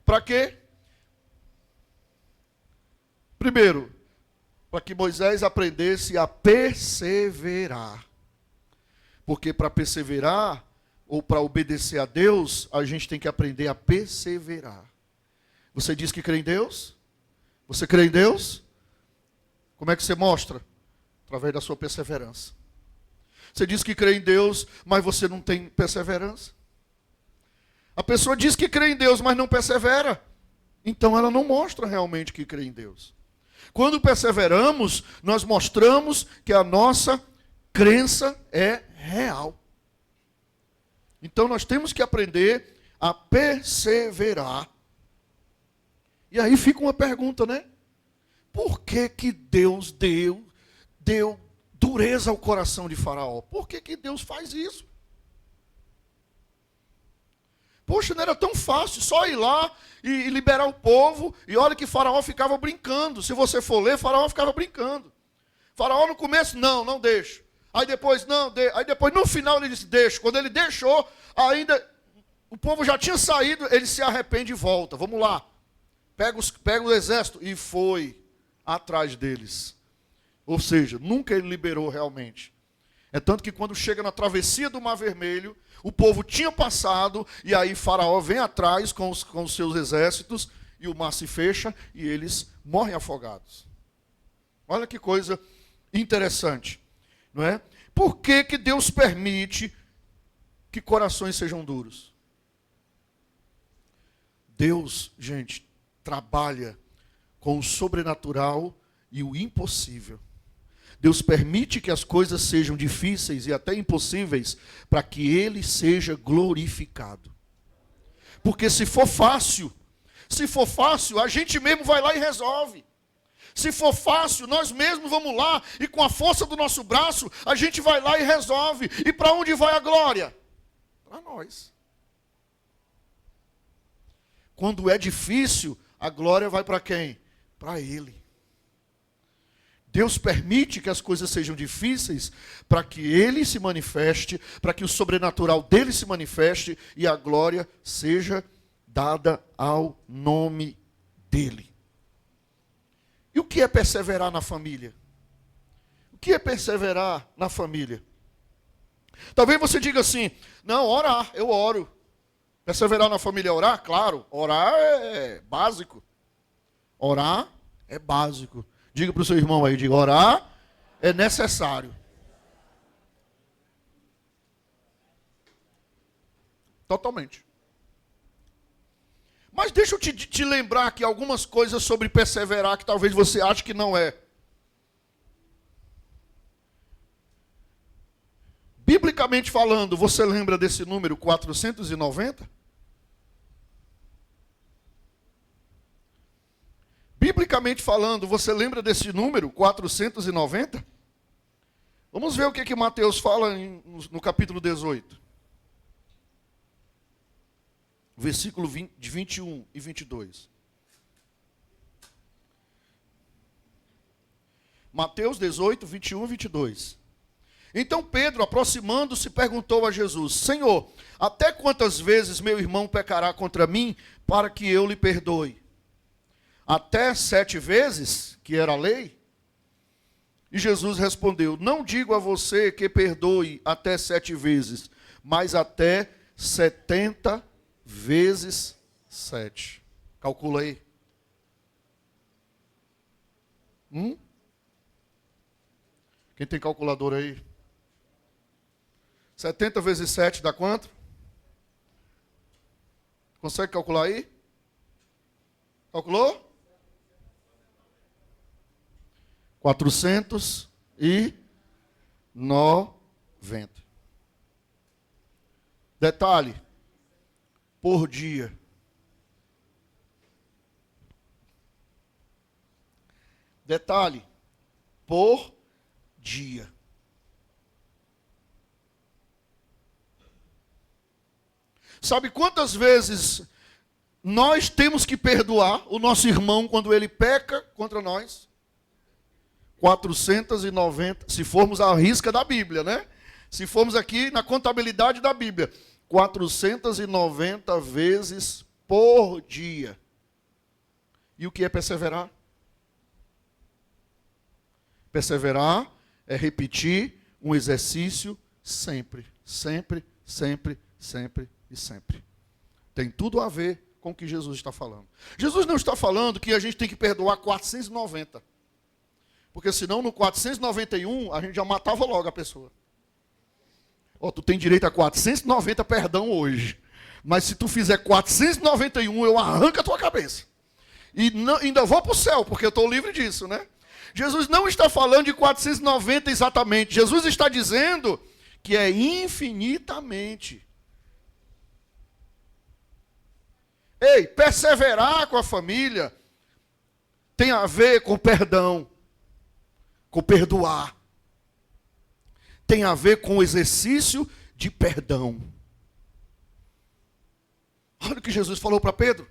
Para quê? Primeiro, para que Moisés aprendesse a perseverar. Porque para perseverar, ou para obedecer a Deus, a gente tem que aprender a perseverar. Você diz que crê em Deus? Você crê em Deus? Como é que você mostra? Através da sua perseverança. Você diz que crê em Deus, mas você não tem perseverança. A pessoa diz que crê em Deus, mas não persevera. Então ela não mostra realmente que crê em Deus. Quando perseveramos, nós mostramos que a nossa crença é real. Então nós temos que aprender a perseverar. E aí fica uma pergunta, né? Por que que Deus deu dureza ao coração de Faraó? Por que que Deus faz isso? Poxa, não era tão fácil, só ir lá e liberar o povo. E olha que Faraó ficava brincando. Se você for ler, Faraó ficava brincando. Faraó no começo, não deixa. Aí depois, aí depois no final ele disse, deixa. Quando ele deixou, ainda o povo já tinha saído, ele se arrepende e volta. Vamos lá. Pega o exército e foi atrás deles. Ou seja, nunca ele liberou realmente. É tanto que quando chega na travessia do Mar Vermelho, o povo tinha passado, e aí Faraó vem atrás com os seus exércitos, e o mar se fecha, e eles morrem afogados. Olha que coisa interessante, não é? Por que que Deus permite que corações sejam duros? Deus, gente, trabalha com o sobrenatural e o impossível. Deus permite que as coisas sejam difíceis e até impossíveis para que Ele seja glorificado. Porque se for fácil, a gente mesmo vai lá e resolve. Se for fácil, nós mesmos vamos lá e com a força do nosso braço, a gente vai lá e resolve. E para onde vai a glória? Para nós. Quando é difícil, a glória vai para quem? Para Ele. Deus permite que as coisas sejam difíceis para que Ele se manifeste, para que o sobrenatural dEle se manifeste e a glória seja dada ao nome dEle. E o que é perseverar na família? O que é perseverar na família? Talvez você diga assim, não, orar, eu oro. Perseverar na família é orar? Claro, orar é básico. Orar é básico. Diga para o seu irmão aí, diga, orar é necessário. Totalmente. Mas deixa eu te lembrar aqui algumas coisas sobre perseverar que talvez você ache que não é. Biblicamente falando, você lembra desse número 490? Biblicamente falando, você lembra desse número 490? Vamos ver o que Mateus fala no capítulo 18. Versículo 21 e 22. Mateus 18, 21 e 22. Então Pedro, aproximando-se, perguntou a Jesus, Senhor, até quantas vezes meu irmão pecará contra mim para que eu lhe perdoe? Até 7 vezes, que era a lei? E Jesus respondeu, não digo a você que perdoe até 7 vezes, mas até 70 vezes 7. Calcula aí. Quem tem calculadora aí? 70 vezes 7 dá quanto? Consegue calcular aí? Calculou? 490. Detalhe. Por dia. Detalhe. Por dia. Sabe quantas vezes nós temos que perdoar o nosso irmão quando ele peca contra nós? 490, se formos à risca da Bíblia, né? Se formos aqui na contabilidade da Bíblia, 490 vezes por dia. E o que é perseverar? Perseverar é repetir um exercício sempre, sempre, sempre, sempre e sempre. Tem tudo a ver com o que Jesus está falando. Jesus não está falando que a gente tem que perdoar 490. Porque senão no 491 a gente já matava logo a pessoa. Ó, tu tem direito a 490 perdão hoje. Mas se tu fizer 491, eu arranco a tua cabeça. E não, ainda vou para o céu, porque eu estou livre disso, né? Jesus não está falando de 490 exatamente. Jesus está dizendo que é infinitamente. Ei, perseverar com a família tem a ver com perdão, com perdoar. Tem a ver com o exercício de perdão. Olha o que Jesus falou para Pedro.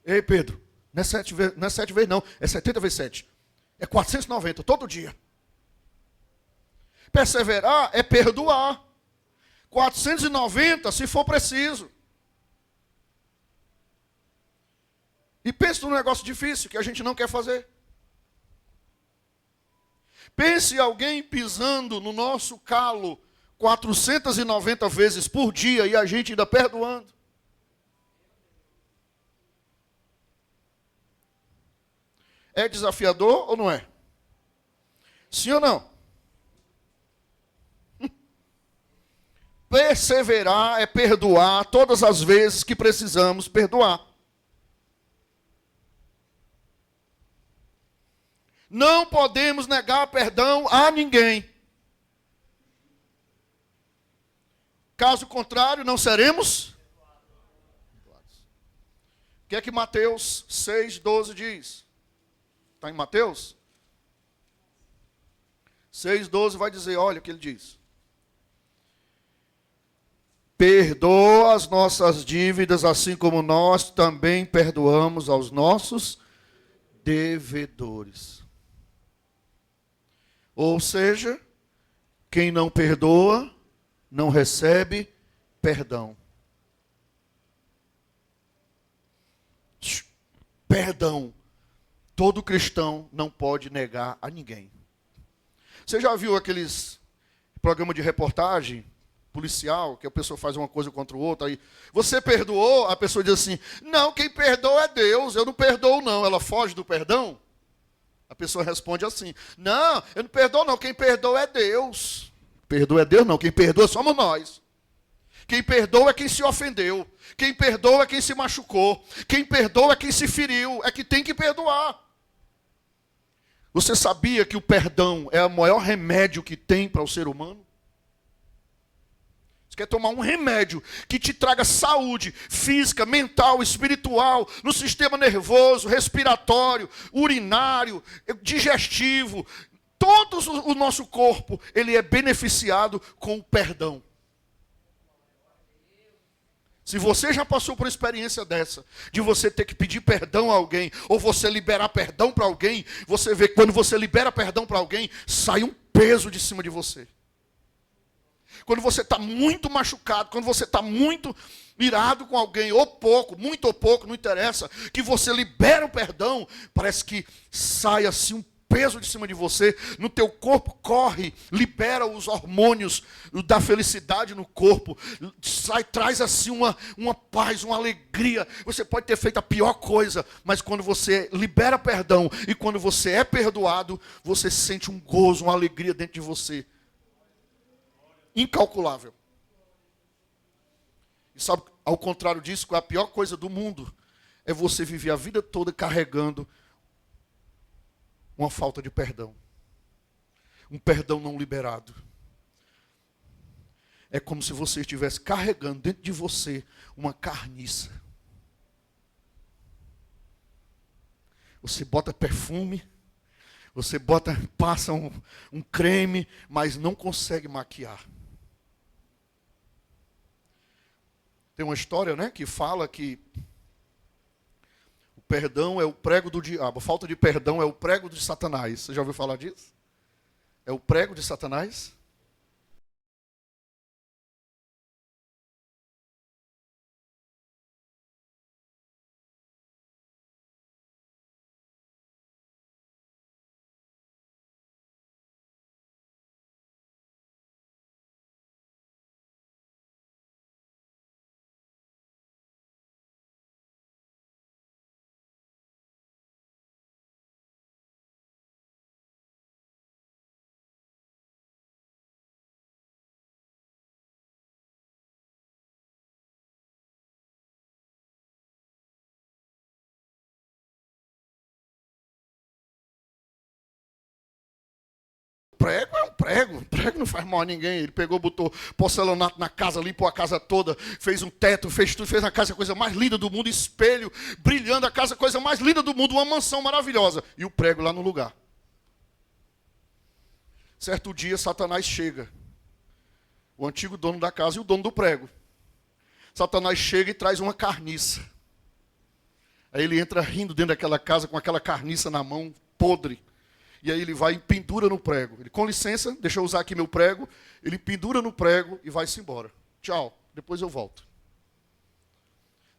Ei, Pedro, não é 7 vezes não, é 70 vezes 7. É 490 todo dia. Perseverar é perdoar. 490 se for preciso. E pense num negócio difícil que a gente não quer fazer. Pense alguém pisando no nosso calo 490 vezes por dia e a gente ainda perdoando. É desafiador ou não é? Sim ou não? Perseverar é perdoar todas as vezes que precisamos perdoar. Não podemos negar perdão a ninguém. Caso contrário, não seremos. O que é que Mateus 6,12 diz? Está em Mateus? 6,12 vai dizer, olha o que ele diz. Perdoa as nossas dívidas, assim como nós também perdoamos aos nossos devedores. Ou seja, quem não perdoa, não recebe perdão. Perdão. Todo cristão não pode negar a ninguém. Você já viu aqueles programas de reportagem policial, que a pessoa faz uma coisa contra o outro, aí você perdoou, a pessoa diz assim, não, quem perdoa é Deus, eu não perdoo não. Ela foge do perdão? A pessoa responde assim, não, eu não perdoo não, quem perdoa é Deus. Perdoa é Deus não, quem perdoa somos nós. Quem perdoa é quem se ofendeu. Quem perdoa é quem se machucou. Quem perdoa é quem se feriu. É que tem que perdoar. Você sabia que o perdão é o maior remédio que tem para o ser humano? Você quer tomar um remédio que te traga saúde física, mental, espiritual, no sistema nervoso, respiratório, urinário, digestivo. Todo o nosso corpo, ele é beneficiado com o perdão. Se você já passou por uma experiência dessa, de você ter que pedir perdão a alguém, ou você liberar perdão para alguém, você vê que quando você libera perdão para alguém, sai um peso de cima de você. Quando você está muito machucado, quando você está muito irado com alguém, ou pouco, muito ou pouco, não interessa, que você libera o perdão, parece que sai assim um peso de cima de você, no teu corpo corre, libera os hormônios da felicidade no corpo, traz assim uma paz, uma alegria. Você pode ter feito a pior coisa, mas quando você libera perdão e quando você é perdoado, você sente um gozo, uma alegria dentro de você. Incalculável. E sabe, ao contrário disso, a pior coisa do mundo é você viver a vida toda carregando uma falta de perdão. Um perdão não liberado. É como se você estivesse carregando dentro de você uma carniça. Você bota perfume, você passa um creme, mas não consegue maquiar. Tem uma história, né, que fala que o perdão é o prego do diabo, a falta de perdão é o prego de Satanás. Você já ouviu falar disso? É o prego de Satanás? um prego não faz mal a ninguém. Ele pegou, botou porcelanato na casa, limpou a casa toda, fez um teto, fez tudo, fez a casa a coisa mais linda do mundo, espelho, brilhando a casa, a coisa mais linda do mundo, uma mansão maravilhosa. E o prego lá no lugar. Certo dia, Satanás chega. O antigo dono da casa e o dono do prego. Satanás chega e traz uma carniça. Aí ele entra rindo dentro daquela casa com aquela carniça na mão, podre. E aí ele vai e pendura no prego. Ele, com licença, deixa eu usar aqui meu prego. Ele pendura no prego e vai-se embora. Tchau, depois eu volto.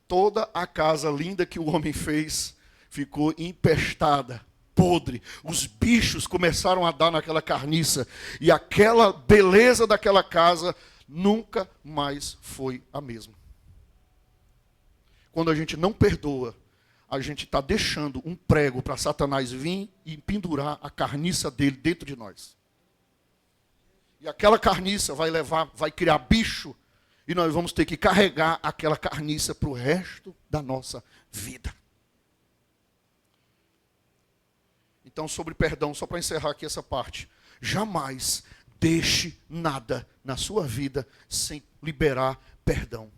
Toda a casa linda que o homem fez ficou empestada, podre. Os bichos começaram a dar naquela carniça. E aquela beleza daquela casa nunca mais foi a mesma. Quando a gente não perdoa, a gente está deixando um prego para Satanás vir e pendurar a carniça dele dentro de nós. E aquela carniça vai criar bicho, e nós vamos ter que carregar aquela carniça para o resto da nossa vida. Então, sobre perdão, só para encerrar aqui essa parte. Jamais deixe nada na sua vida sem liberar perdão.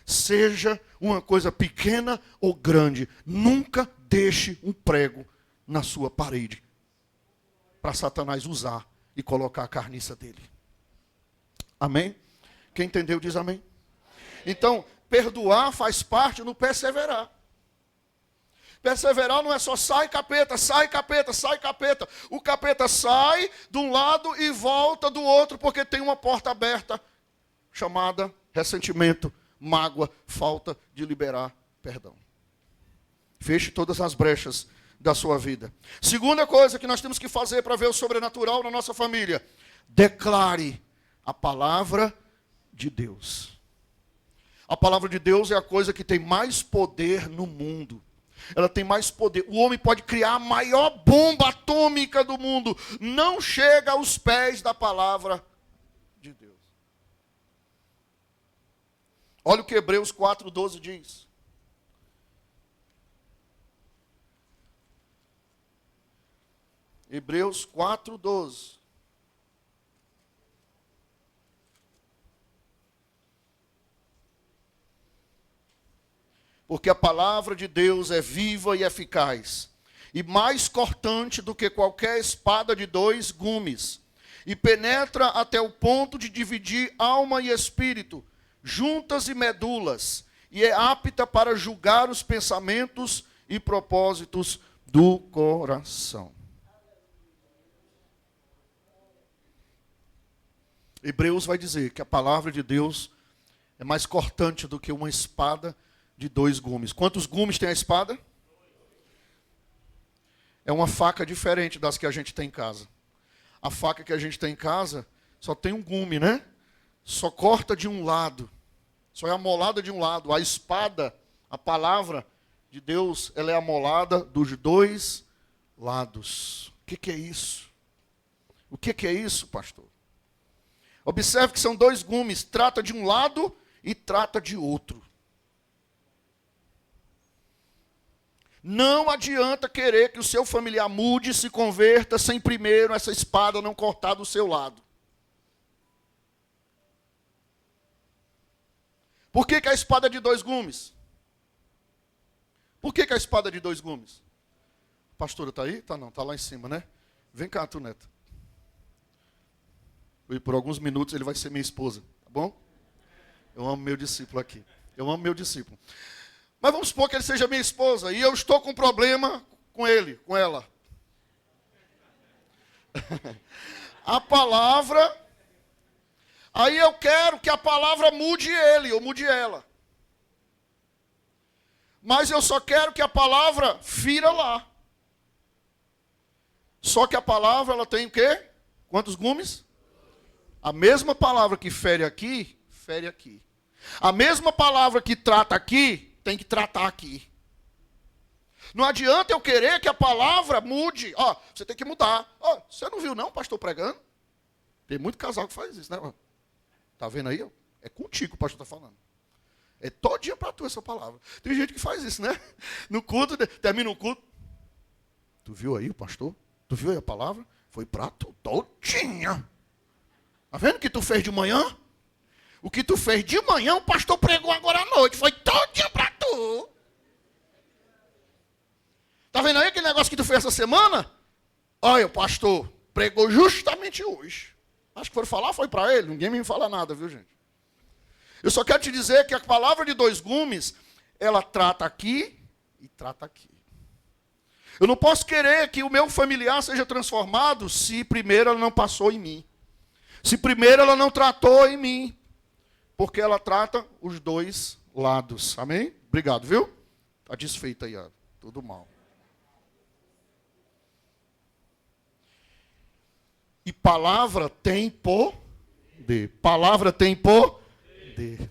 Seja uma coisa pequena ou grande, nunca deixe um prego na sua parede para Satanás usar e colocar a carniça dele. Amém? Quem entendeu diz amém. Então, perdoar faz parte do perseverar. Perseverar não é só sai capeta, sai capeta, sai capeta. O capeta sai de um lado e volta do outro porque tem uma porta aberta chamada ressentimento, mágoa, falta de liberar perdão. Feche todas as brechas da sua vida. Segunda coisa que nós temos que fazer para ver o sobrenatural na nossa família: declare a palavra de Deus. A palavra de Deus é a coisa que tem mais poder no mundo. Ela tem mais poder. O homem pode criar a maior bomba atômica do mundo. Não chega aos pés da palavra de Deus. Olha o que Hebreus 4:12 diz. Hebreus 4:12. Porque a palavra de Deus é viva e eficaz, e mais cortante do que qualquer espada de 2 gumes, e penetra até o ponto de dividir alma e espírito, juntas e medulas, e é apta para julgar os pensamentos e propósitos do coração. Hebreus vai dizer que a palavra de Deus é mais cortante do que uma espada de 2 gumes. Quantos gumes tem a espada? É uma faca diferente das que a gente tem em casa. A faca que a gente tem em casa só tem um gume, né? Só corta de um lado. Só é amolada de um lado. A espada, a palavra de Deus, ela é amolada dos 2 lados. O que é isso? O que é isso, pastor? Observe que são 2 gumes. Trata de um lado e trata de outro. Não adianta querer que o seu familiar mude e se converta sem primeiro essa espada não cortar do seu lado. Por que a espada é de 2 gumes? Por que a espada é de 2 gumes? A pastora está aí? Tá não, está lá em cima, né? Vem cá, tu neto. E por alguns minutos ele vai ser minha esposa, tá bom? Eu amo meu discípulo aqui. Eu amo meu discípulo. Mas vamos supor que ele seja minha esposa e eu estou com um problema com ele, com ela. A palavra, aí eu quero que a palavra mude ele, ou mude ela. Mas eu só quero que a palavra fira lá. Só que a palavra, ela tem o quê? Quantos gumes? A mesma palavra que fere aqui, fere aqui. A mesma palavra que trata aqui, tem que tratar aqui. Não adianta eu querer que a palavra mude. Ó, você tem que mudar. Ó, você não viu não, pastor pregando? Tem muito casal que faz isso, né? Tá vendo aí? É contigo que o pastor está falando. É todinha para tu essa palavra. Tem gente que faz isso, né? No culto, termina o culto. Tu viu aí o pastor? Tu viu aí a palavra? Foi para tu todinha. Tá vendo o que tu fez de manhã? O que tu fez de manhã, o pastor pregou agora à noite. Foi todinha para tu. Tá vendo aí aquele negócio que tu fez essa semana? Olha, o pastor pregou justamente hoje. Acho que foram falar, foi para ele. Ninguém me fala nada, viu, gente? Eu só quero te dizer que a palavra de dois gumes, ela trata aqui e trata aqui. Eu não posso querer que o meu familiar seja transformado se primeiro ela não passou em mim. Se primeiro ela não tratou em mim. Porque ela trata os dois lados. Amém? Obrigado, viu? Está desfeito aí, ó. Tudo mal. E palavra tem poder. Palavra tem poder.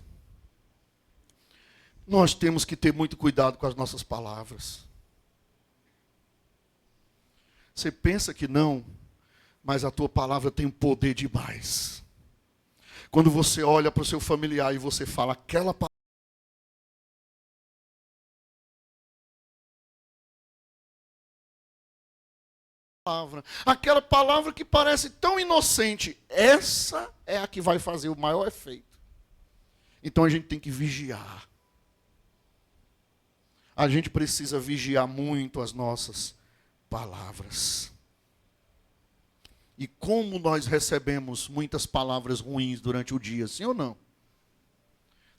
Nós temos que ter muito cuidado com as nossas palavras. Você pensa que não, mas a tua palavra tem um poder demais. Quando você olha para o seu familiar e você fala aquela palavra, aquela palavra que parece tão inocente, essa é a que vai fazer o maior efeito. Então a gente tem que vigiar. A gente precisa vigiar muito as nossas palavras. E como nós recebemos muitas palavras ruins durante o dia, sim ou não?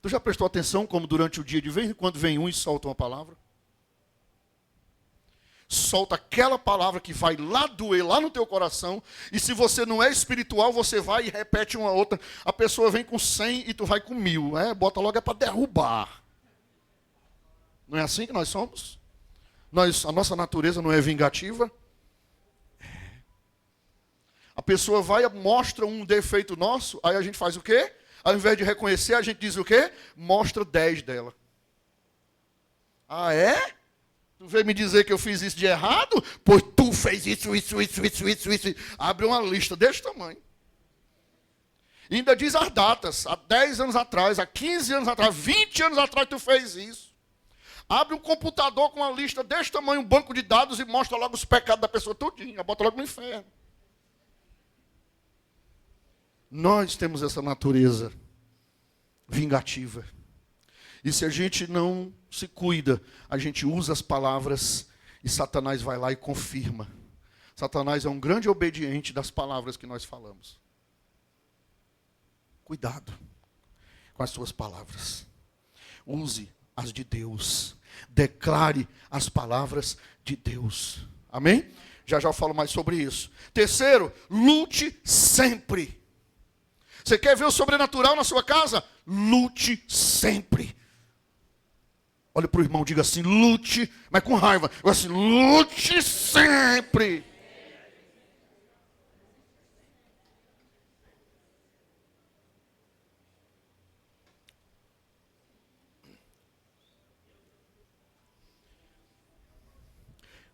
Tu já prestou atenção como durante o dia, de vez em quando vem um e solta uma palavra? Solta aquela palavra que vai lá doer, lá no teu coração, e se você não é espiritual, você vai e repete uma outra. A pessoa vem com 100 e tu vai com 1000. Bota logo para derrubar. Não é assim que nós somos? A nossa natureza não é vingativa? A pessoa vai e mostra um defeito nosso, aí a gente faz o quê? Ao invés de reconhecer, a gente diz o quê? Mostra 10 dela. Ah, é? Tu veio me dizer que eu fiz isso de errado? Pois tu fez isso. Abre uma lista desse tamanho. E ainda diz as datas. Há 10 anos atrás, há 15 anos atrás, 20 anos atrás tu fez isso. Abre um computador com uma lista desse tamanho, um banco de dados e mostra logo os pecados da pessoa tudinho. Bota logo no inferno. Nós temos essa natureza vingativa. E se a gente não se cuida, a gente usa as palavras e Satanás vai lá e confirma. Satanás é um grande obediente das palavras que nós falamos. Cuidado com as suas palavras. Use as de Deus. Declare as palavras de Deus. Amém? Já eu falo mais sobre isso. Terceiro, lute sempre. Você quer ver o sobrenatural na sua casa? Lute sempre. Olha para o irmão, diga assim, lute, mas com raiva. Diga assim, lute sempre.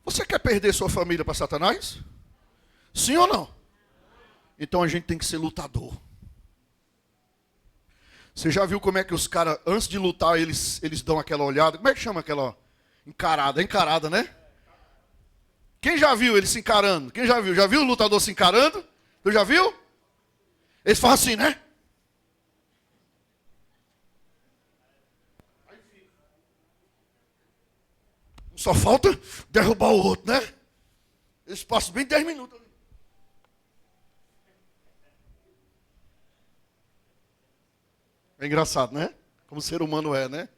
Você quer perder sua família para Satanás? Sim ou não? Então a gente tem que ser lutador. Você já viu como é que os caras, antes de lutar, eles dão aquela olhada? Como é que chama aquela encarada? É encarada, né? Quem já viu eles se encarando? Quem já viu? Já viu o lutador se encarando? Tu já viu? Eles fazem assim, né? Só falta derrubar o outro, né? Eles passam bem 10 minutos. É engraçado, né? Como o ser humano é, né?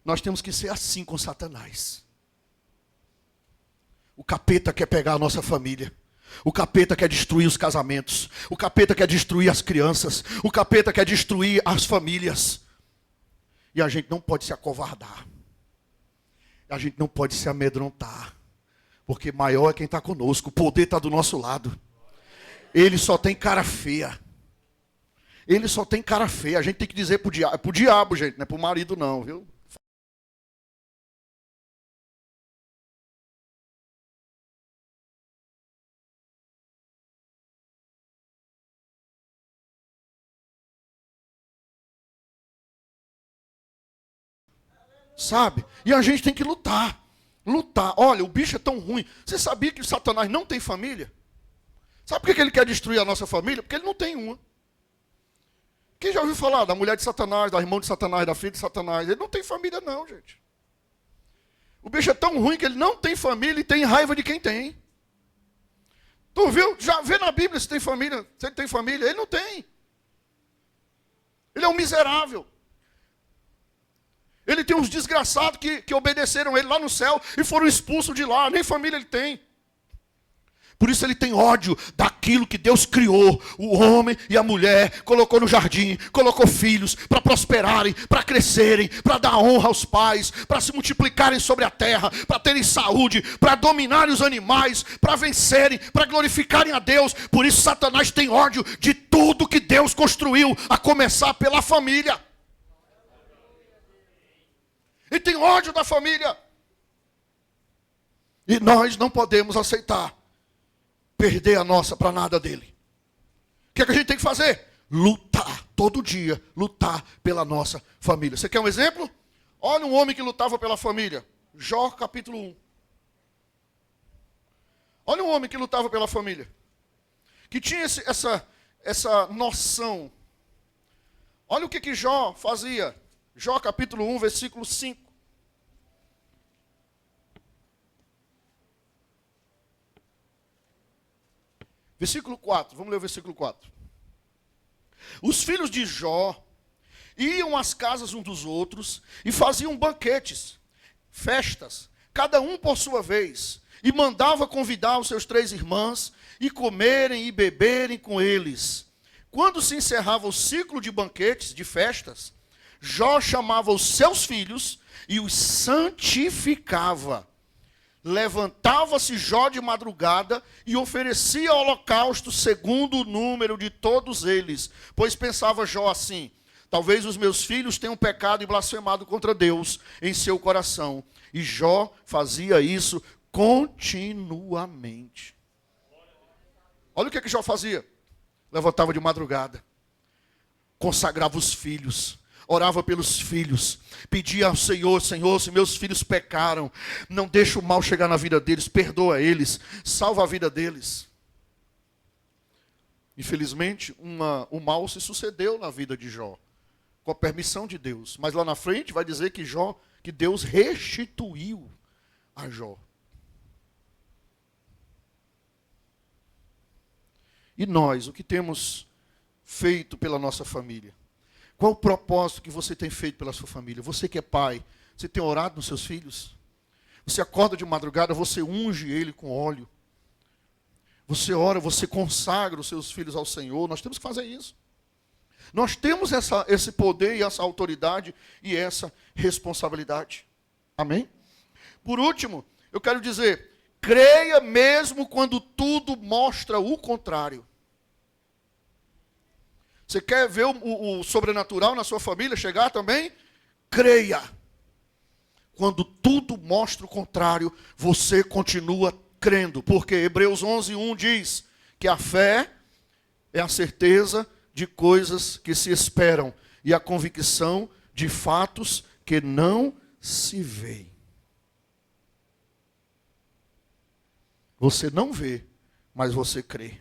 Nós temos que ser assim com Satanás. O capeta quer pegar a nossa família. O capeta quer destruir os casamentos. O capeta quer destruir as crianças. O capeta quer destruir as famílias. E a gente não pode se acovardar. A gente não pode se amedrontar. Porque maior é quem está conosco. O poder está do nosso lado. Ele só tem cara feia. Ele só tem cara feia. A gente tem que dizer pro diabo. É pro diabo, gente. Não é pro marido, não, viu? Sabe? E a gente tem que lutar. Lutar. Olha, o bicho é tão ruim. Você sabia que o Satanás não tem família? Sabe por que ele quer destruir a nossa família? Porque ele não tem uma. Quem já ouviu falar da mulher de Satanás, da irmã de Satanás, da filha de Satanás? Ele não tem família não, gente. O bicho é tão ruim que ele não tem família e tem raiva de quem tem. Tu viu? Já vê na Bíblia se tem família, se ele tem família. Ele não tem. Ele é um miserável. Ele tem uns desgraçados que obedeceram ele lá no céu e foram expulsos de lá. Nem família ele tem. Por isso ele tem ódio daquilo que Deus criou. O homem e a mulher colocou no jardim, colocou filhos para prosperarem, para crescerem, para dar honra aos pais, para se multiplicarem sobre a terra, para terem saúde, para dominarem os animais, para vencerem, para glorificarem a Deus. Por isso Satanás tem ódio de tudo que Deus construiu, a começar pela família. Ele tem ódio da família. E nós não podemos aceitar perder a nossa para nada dele. O que é que a gente tem que fazer? Lutar, todo dia, lutar pela nossa família. Você quer um exemplo? Olha um homem que lutava pela família. Jó capítulo 1. Olha um homem que lutava pela família. Que tinha essa noção. Olha o que Jó fazia. Jó capítulo 1, versículo 5. Versículo 4, vamos ler o versículo 4. Os filhos de Jó iam às casas uns dos outros e faziam banquetes, festas, cada um por sua vez, e mandava convidar os seus 3 irmãs e comerem e beberem com eles. Quando se encerrava o ciclo de banquetes, de festas, Jó chamava os seus filhos e os santificava. Levantava-se Jó de madrugada e oferecia holocausto segundo o número de todos eles. Pois pensava Jó assim: talvez os meus filhos tenham pecado e blasfemado contra Deus em seu coração. E Jó fazia isso continuamente. Olha o que Jó fazia. Levantava de madrugada, consagrava os filhos, orava pelos filhos, pedia ao Senhor: Senhor, se meus filhos pecaram, não deixa o mal chegar na vida deles, perdoa eles, salva a vida deles. Infelizmente, o mal se sucedeu na vida de Jó, com a permissão de Deus. Mas lá na frente vai dizer que Deus restituiu a Jó. E nós, o que temos feito pela nossa família? Qual o propósito que você tem feito pela sua família? Você que é pai, você tem orado nos seus filhos? Você acorda de madrugada, você unge ele com óleo. Você ora, você consagra os seus filhos ao Senhor. Nós temos que fazer isso. Nós temos esse poder e essa autoridade e essa responsabilidade. Amém? Por último, eu quero dizer, creia mesmo quando tudo mostra o contrário. Você quer ver o sobrenatural na sua família chegar também? Creia. Quando tudo mostra o contrário, você continua crendo. Porque Hebreus 11:1 diz que a fé é a certeza de coisas que se esperam e a convicção de fatos que não se veem. Você não vê, mas você crê.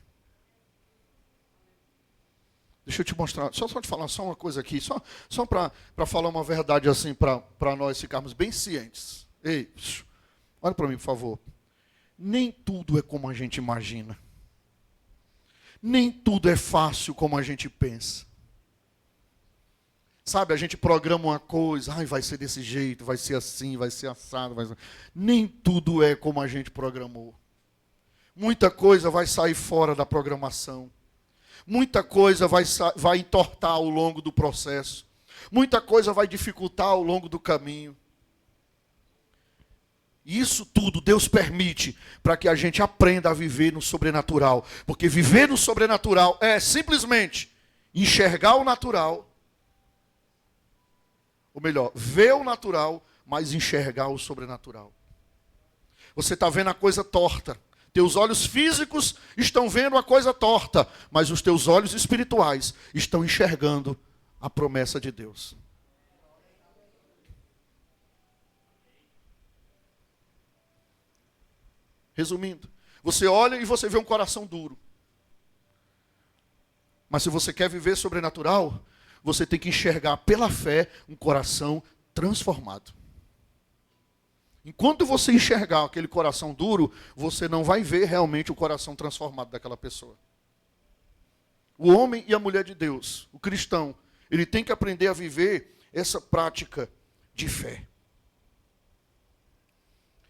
Deixa eu te mostrar, só te falar só uma coisa aqui, só para falar uma verdade assim, para nós ficarmos bem cientes. Ei, olha para mim, por favor. Nem tudo é como a gente imagina. Nem tudo é fácil como a gente pensa. Sabe, a gente programa uma coisa, vai ser desse jeito, vai ser assim, vai ser assado. Nem tudo é como a gente programou. Muita coisa vai sair fora da programação. Muita coisa vai entortar ao longo do processo. Muita coisa vai dificultar ao longo do caminho. Isso tudo Deus permite para que a gente aprenda a viver no sobrenatural. Porque viver no sobrenatural é simplesmente enxergar o natural. Ou melhor, ver o natural, mas enxergar o sobrenatural. Você está vendo a coisa torta. Teus olhos físicos estão vendo a coisa torta, mas os teus olhos espirituais estão enxergando a promessa de Deus. Resumindo, você olha e você vê um coração duro. Mas se você quer viver sobrenatural, você tem que enxergar pela fé um coração transformado. Enquanto você enxergar aquele coração duro, você não vai ver realmente o coração transformado daquela pessoa. O homem e a mulher de Deus, o cristão, ele tem que aprender a viver essa prática de fé.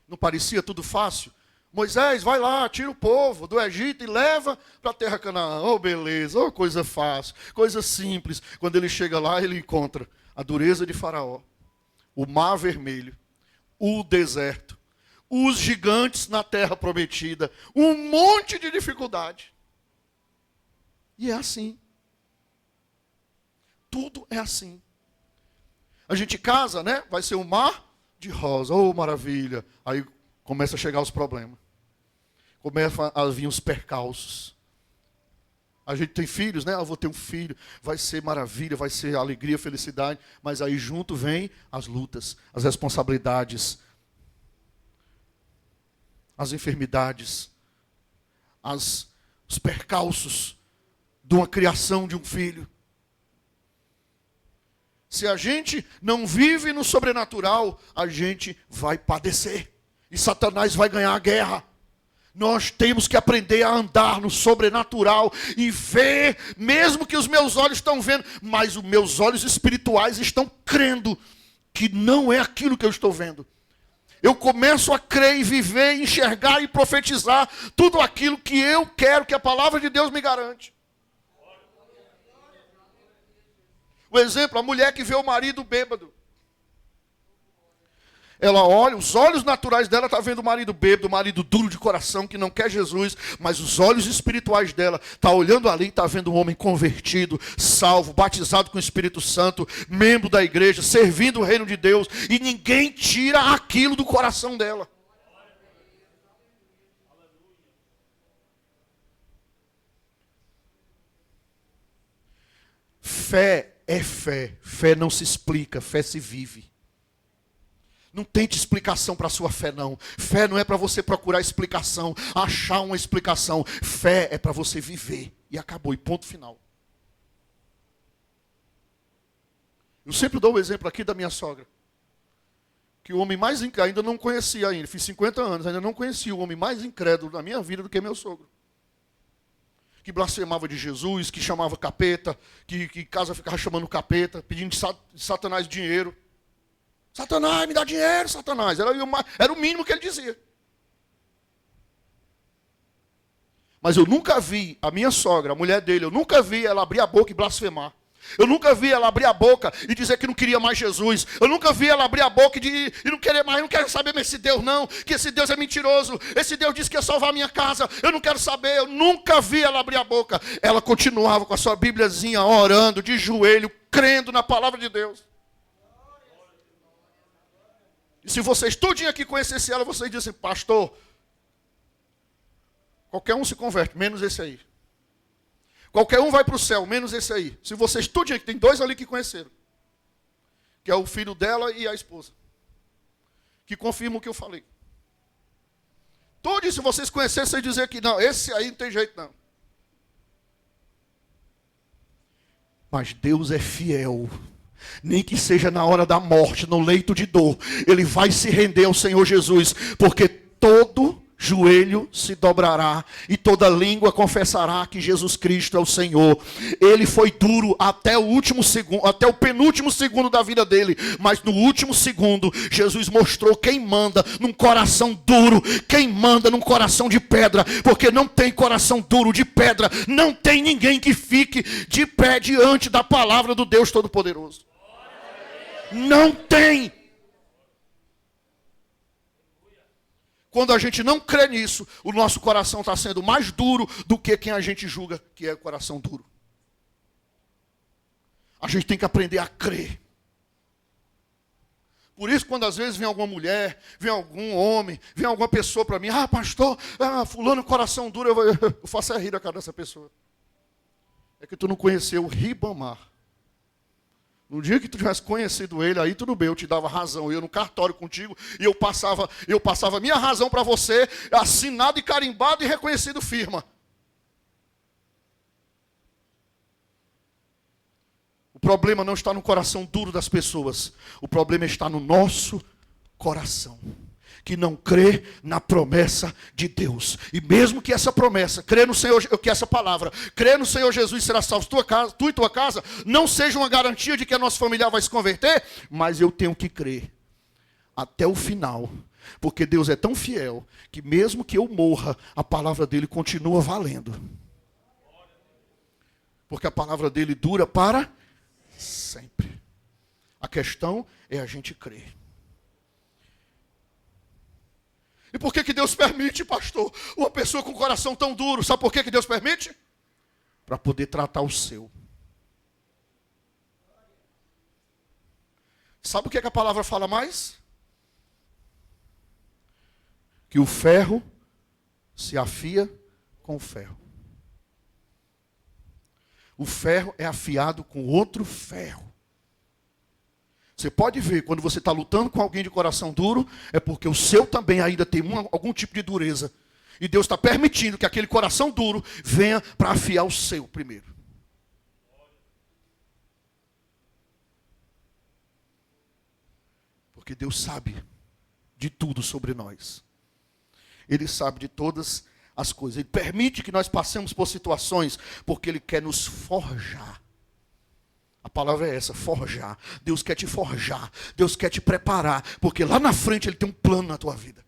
Não parecia tudo fácil? Moisés, vai lá, tira o povo do Egito e leva para a terra Canaã. Oh, beleza, oh, coisa fácil, coisa simples. Quando ele chega lá, ele encontra a dureza de Faraó, o mar vermelho, o deserto, os gigantes na terra prometida, um monte de dificuldade. E é assim. Tudo é assim. A gente casa, né? Vai ser um mar de rosa. Oh, maravilha. Aí começa a chegar os problemas. Começa a vir os percalços. A gente tem filhos, né? Eu vou ter um filho. Vai ser maravilha, vai ser alegria, felicidade. Mas aí junto vem as lutas, as responsabilidades, as enfermidades, os percalços de uma criação de um filho. Se a gente não vive no sobrenatural, a gente vai padecer. E Satanás vai ganhar a guerra. Nós temos que aprender a andar no sobrenatural e ver, mesmo que os meus olhos estão vendo, mas os meus olhos espirituais estão crendo que não é aquilo que eu estou vendo. Eu começo a crer e viver, enxergar e profetizar tudo aquilo que eu quero, que a palavra de Deus me garante. O exemplo, a mulher que vê o marido bêbado. Ela olha, os olhos naturais dela estão vendo o marido bêbado, o marido duro de coração, que não quer Jesus, mas os olhos espirituais dela estão olhando ali e estão vendo um homem convertido, salvo, batizado com o Espírito Santo, membro da igreja, servindo o reino de Deus, e ninguém tira aquilo do coração dela. Fé é fé. Fé não se explica, fé se vive. Não tente explicação para a sua fé, não. Fé não é para você procurar explicação, achar uma explicação. Fé é para você viver. E acabou, e ponto final. Eu sempre dou o exemplo aqui da minha sogra. Que o homem mais incrédulo, ainda não conhecia ainda, fiz 50 anos, ainda não conhecia o homem mais incrédulo da minha vida do que meu sogro. Que blasfemava de Jesus, que chamava capeta, que casa ficava chamando capeta, pedindo de Satanás dinheiro. Satanás, me dá dinheiro, Satanás. Era o mínimo que ele dizia. Mas eu nunca vi a minha sogra, a mulher dele, eu nunca vi ela abrir a boca e blasfemar. Eu nunca vi ela abrir a boca e dizer que não queria mais Jesus. Eu nunca vi ela abrir a boca e não querer mais. Eu não quero saber desse Deus não, que esse Deus é mentiroso. Esse Deus disse que ia salvar a minha casa. Eu não quero saber. Eu nunca vi ela abrir a boca. Ela continuava com a sua Bíbliazinha orando, de joelho, crendo na palavra de Deus. E se vocês tudinho aqui conhecessem ela, vocês dizem, pastor, qualquer um se converte, menos esse aí. Qualquer um vai para o céu, menos esse aí. Se vocês tudinho aqui, tem dois ali que conheceram. Que é o filho dela e a esposa. Que confirmam o que eu falei. Todos, se vocês conhecessem, vocês dizer que não, esse aí não tem jeito não. Mas Deus é fiel. Nem que seja na hora da morte, no leito de dor, ele vai se render ao Senhor Jesus, porque todo joelho se dobrará e toda língua confessará que Jesus Cristo é o Senhor. Ele foi duro até o último segundo, até o penúltimo segundo da vida dele, mas no último segundo Jesus mostrou quem manda num coração duro, quem manda num coração de pedra, porque não tem coração duro de pedra, não tem ninguém que fique de pé diante da palavra do Deus Todo-Poderoso. Não tem. Quando a gente não crê nisso, o nosso coração está sendo mais duro do que quem a gente julga que é o coração duro. A gente tem que aprender a crer. Por isso, quando às vezes vem alguma mulher, vem algum homem, vem alguma pessoa para mim, pastor, fulano, coração duro, eu faço rir a cara dessa pessoa. É que tu não conheceu o Ribamar. No dia que tu tivesse conhecido ele, aí tudo bem, eu te dava razão. Eu ia no cartório contigo e eu passava minha razão para você, assinado e carimbado e reconhecido firma. O problema não está no coração duro das pessoas. O problema está no nosso coração, que não crê na promessa de Deus. E mesmo que essa promessa, crê no Senhor, que essa palavra, crê no Senhor Jesus será salvo tu e tua casa, não seja uma garantia de que a nosso familiar vai se converter, mas eu tenho que crer até o final, porque Deus é tão fiel, que mesmo que eu morra, a palavra dele continua valendo. Porque a palavra dele dura para sempre. A questão é a gente crer. E por que Deus permite, pastor, uma pessoa com o coração tão duro? Sabe por que Deus permite? Para poder tratar o seu. Sabe o que a palavra fala mais? Que o ferro se afia com o ferro. O ferro é afiado com outro ferro. Você pode ver, quando você está lutando com alguém de coração duro, é porque o seu também ainda tem algum tipo de dureza. E Deus está permitindo que aquele coração duro venha para afiar o seu primeiro. Porque Deus sabe de tudo sobre nós. Ele sabe de todas as coisas. Ele permite que nós passemos por situações, porque Ele quer nos forjar. A palavra é essa, forjar. Deus quer te forjar. Deus quer te preparar. Porque lá na frente Ele tem um plano na tua vida.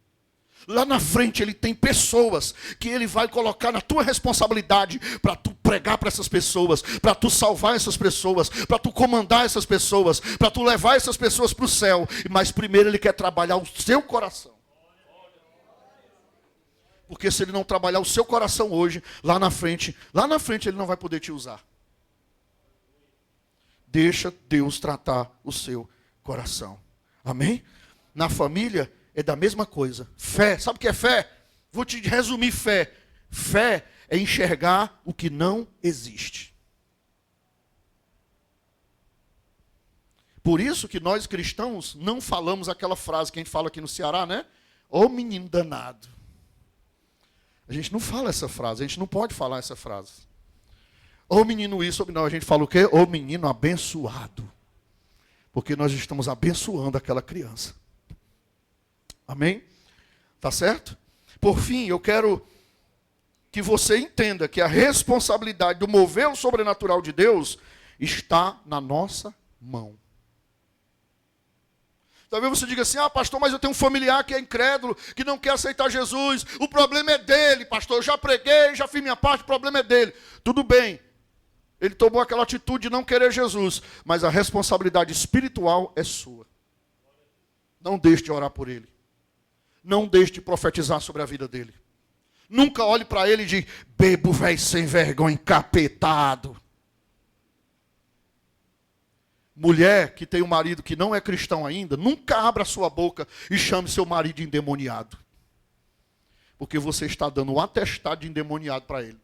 Lá na frente Ele tem pessoas que Ele vai colocar na tua responsabilidade para tu pregar para essas pessoas, para tu salvar essas pessoas, para tu comandar essas pessoas, para tu levar essas pessoas para o céu. Mas primeiro Ele quer trabalhar o seu coração. Porque se Ele não trabalhar o seu coração hoje, lá na frente Ele não vai poder te usar. Deixa Deus tratar o seu coração. Amém? Na família é da mesma coisa. Fé, sabe o que é fé? Vou te resumir fé. Fé é enxergar o que não existe. Por isso que nós cristãos não falamos aquela frase que a gente fala aqui no Ceará, né? Ô menino danado. A gente não fala essa frase, a gente não pode falar essa frase. Ô menino isso, não, a gente fala o quê? Ô menino abençoado. Porque nós estamos abençoando aquela criança. Amém? Tá certo? Por fim, eu quero que você entenda que a responsabilidade do mover o sobrenatural de Deus está na nossa mão. Talvez você diga assim, pastor, mas eu tenho um familiar que é incrédulo, que não quer aceitar Jesus. O problema é dele, pastor. Eu já preguei, já fiz minha parte, o problema é dele. Tudo bem. Ele tomou aquela atitude de não querer Jesus. Mas a responsabilidade espiritual é sua. Não deixe de orar por ele. Não deixe de profetizar sobre a vida dele. Nunca olhe para ele e diga, bebo velho sem vergonha, encapetado. Mulher que tem um marido que não é cristão ainda, nunca abra sua boca e chame seu marido endemoniado. Porque você está dando um atestado de endemoniado para ele.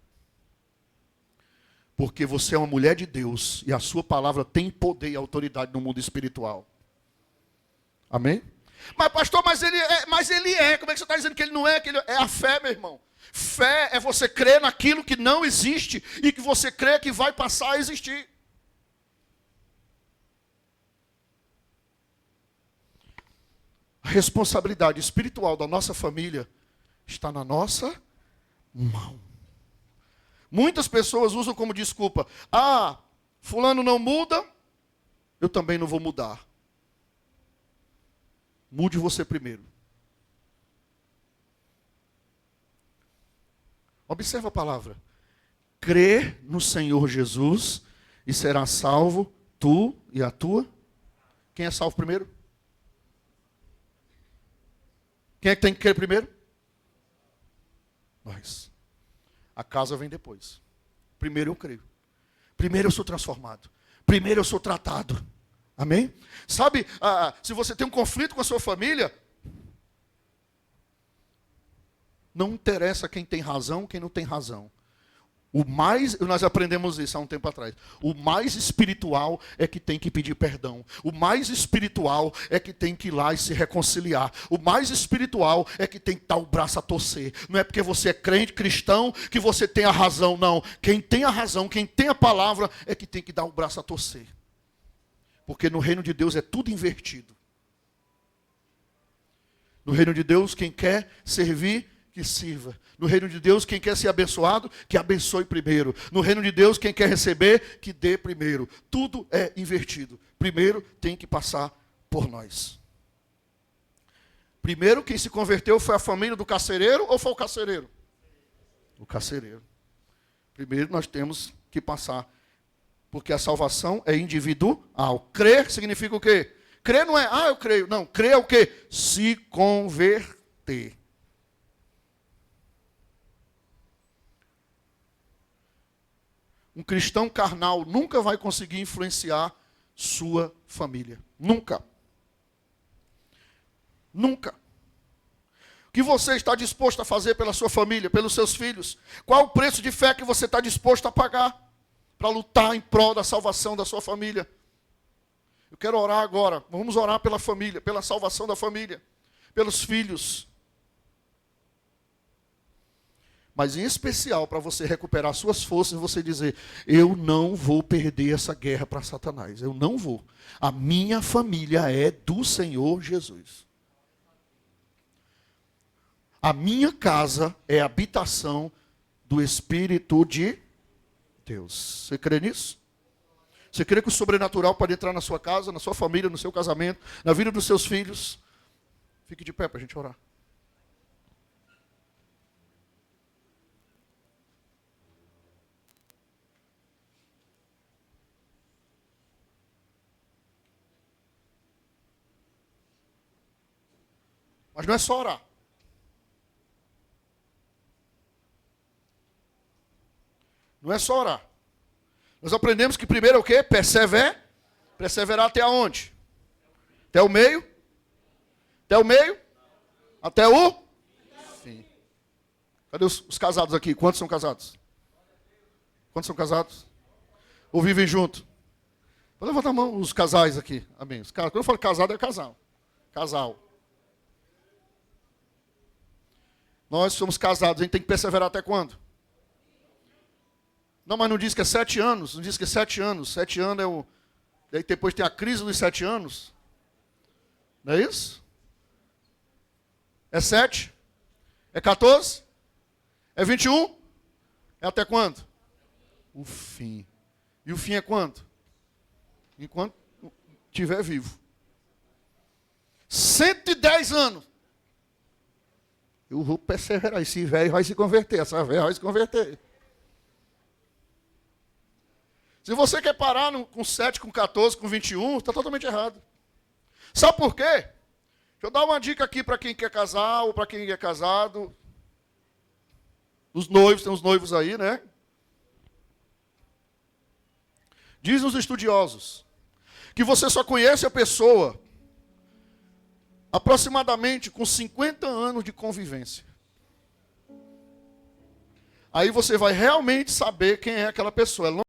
Porque você é uma mulher de Deus e a sua palavra tem poder e autoridade no mundo espiritual. Amém? Mas pastor, mas ele é. Como é que você está dizendo que ele não é? Que ele é a fé, meu irmão. Fé é você crer naquilo que não existe e que você crê que vai passar a existir. A responsabilidade espiritual da nossa família está na nossa mão. Muitas pessoas usam como desculpa, fulano não muda, eu também não vou mudar. Mude você primeiro. Observa a palavra. Crê no Senhor Jesus e será salvo tu e a tua. Quem é salvo primeiro? Quem é que tem que crer primeiro? Nós. A casa vem depois. Primeiro eu creio. Primeiro eu sou transformado. Primeiro eu sou tratado. Amém? Sabe, se você tem um conflito com a sua família, não interessa quem tem razão, quem não tem razão. Nós aprendemos isso há um tempo atrás. O mais espiritual é que tem que pedir perdão. O mais espiritual é que tem que ir lá e se reconciliar. O mais espiritual é que tem que dar o braço a torcer. Não é porque você é crente, cristão, que você tem a razão, não. Quem tem a razão, quem tem a palavra, é que tem que dar o braço a torcer. Porque no reino de Deus é tudo invertido. No reino de Deus, quem quer servir, que sirva. No reino de Deus, quem quer ser abençoado, que abençoe primeiro. No reino de Deus, quem quer receber, que dê primeiro. Tudo é invertido. Primeiro tem que passar por nós. Primeiro, quem se converteu foi a família do carcereiro ou foi o carcereiro? O carcereiro. Primeiro nós temos que passar. Porque a salvação é individual. Crer significa o quê? Crer não é, eu creio. Não, crer é o quê? Se converter. Um cristão carnal nunca vai conseguir influenciar sua família. Nunca. Nunca. O que você está disposto a fazer pela sua família, pelos seus filhos? Qual o preço de fé que você está disposto a pagar para lutar em prol da salvação da sua família? Eu quero orar agora. Vamos orar pela família, pela salvação da família, pelos filhos. Mas em especial para você recuperar suas forças e você dizer, eu não vou perder essa guerra para Satanás. Eu não vou. A minha família é do Senhor Jesus. A minha casa é a habitação do Espírito de Deus. Você crê nisso? Você crê que o sobrenatural pode entrar na sua casa, na sua família, no seu casamento, na vida dos seus filhos? Fique de pé para a gente orar. Mas não é só orar. Não é só orar. Nós aprendemos que primeiro é o quê? Perseverar até aonde? Até o meio? Até o meio? Até o fim. Cadê os casados aqui? Quantos são casados? Quantos são casados? Ou vivem junto? Vou levantar a mão os casais aqui. Amém. Quando eu falo casado, é casal. Casal. Nós somos casados, a gente tem que perseverar até quando? Não, mas não diz que é 7 anos. Não diz que é 7 anos. 7 anos é o... Daí depois tem a crise dos 7 anos. Não é isso? É 7? É 14? É 21? É até quando? O fim. E o fim é quando? Enquanto estiver vivo. 110 anos. Eu vou perseverar. Esse velho vai se converter. Essa velha vai se converter. Se você quer parar com 7, com 14, com 21, está totalmente errado. Sabe por quê? Deixa eu dar uma dica aqui para quem quer casar ou para quem é casado. Os noivos, tem uns noivos aí, né? Dizem os estudiosos que você só conhece a pessoa aproximadamente com 50 anos de convivência. Aí você vai realmente saber quem é aquela pessoa. Ela não